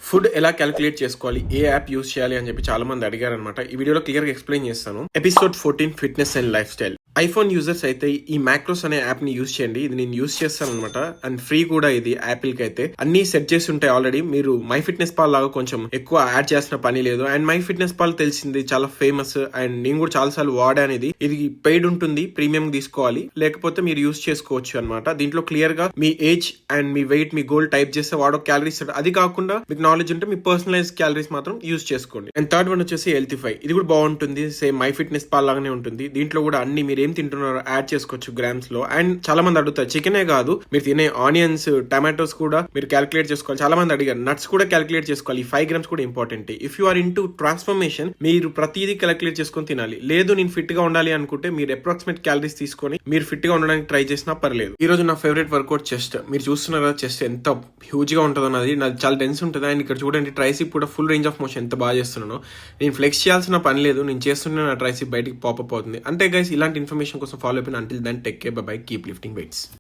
Food ఎలా calculate చేసుకోవాలి, ఏ app use చేయాలి అని చెప్పి చాలా మంది అడిగారు అనమాట. ఈ వీడియోలో క్లియర్ గా ఎక్స్ప్లెయిన్ చేస్తాను. Episode 14 fitness and life style. IPhone users అయితే ఈ మ్యాక్రోస్ అనే యాప్ ని యూస్ చేయండి. ఇది నేను యూస్ చేస్తాను అనమాట. అండ్ ఫ్రీ కూడా ఇది యాపిల్ కి అయితే. అన్ని సెట్ చేసి ఉంటాయి ఆల్రెడీ. మీరు మై ఫిట్నెస్ పాల్ లాగా కొంచెం ఎక్కువ యాడ్ చేసిన పని లేదు. అండ్ మై ఫిట్నెస్ పాల్ తెలిసింది చాలా ఫేమస్. అండ్ నేను కూడా చాలా సార్లు వాడాను. ఇది పెయిడ్ ఉంటుంది, ప్రీమియం తీసుకోవాలి, లేకపోతే మీరు యూస్ చేసుకోవచ్చు అనమాట. దీంట్లో క్లియర్ గా మీ ఏజ్ అండ్ మీ వెయిట్, మీ గోల్ టైప్ చేస్తే వాడో క్యాలరీస్. అది కాకుండా మీకు నాలెడ్జ్ ఉంటే మీ పర్సనలైజ్ క్యాలరీస్ మాత్రం యూస్ చేసుకోండి. అండ్ థర్డ్ వన్ వచ్చేసి హెల్తిఫై. ఇది కూడా బాగుంటుంది, సేమ్ మై ఫిట్నెస్ పాల్ లాగానే ఉంటుంది. దీంట్లో కూడా అన్ని మీరు ఏం తింటున్నారో యాడ్ చేసుకోవచ్చు గ్రామ్స్ లో. అండ్ చాలా మంది అడుగుతారు చికెనే కాదు, మీరు తినే ఆనియన్స్, టమాటోస్ కూడా మీరు క్యాలిక్యులేట్ చేసుకోవాలి. చాలా మంది అడిగారు నట్స్ కూడా క్యాలిక్యులేట్ చేసుకోవాలి. ఈ 5 grams కూడా important. If you are in to transformation, మీరు ప్రతిదీ క్యాలిక్యులేట్ చేసుకొని తినాలి. లేదు నేను ఫిట్ గా ఉండాలి అనుకుంటే మీరు అప్రాక్సిమేట్ క్యాలరీస్ తీసుకొని మీరు ఫిట్ గా ఉండడానికి ట్రై చేసినా పర్లేదు. ఈ రోజు నా ఫేవరెట్ వర్కౌట్ చెస్ట్. మీరు చూస్తున్నారు కదా చెస్ట్ ఎంత హ్యూజ్ గా ఉంటుంది అన్నది. నాది చాలా డెన్స్ ఉంటుంది. అండ్ ఇక్కడ చూడండి ట్రైసిప్ కూడా ఫుల్ రేంజ్ ఆఫ్ మోషన్ ఎంత బాగా చేస్తున్నాను. నేను ఫ్లెక్స్ చేయాల్సిన పని లేదు, నేను చేస్తుంటే నా ట్రైసిప్ బయటికి పాపప్ అవుతుంది. అంతే గైస్, ఇలాంటి ఇన్ఫర్మేషన్ కోసం ఫాలో అయిపోయిన. Until then take care, bye bye, keep lifting weights.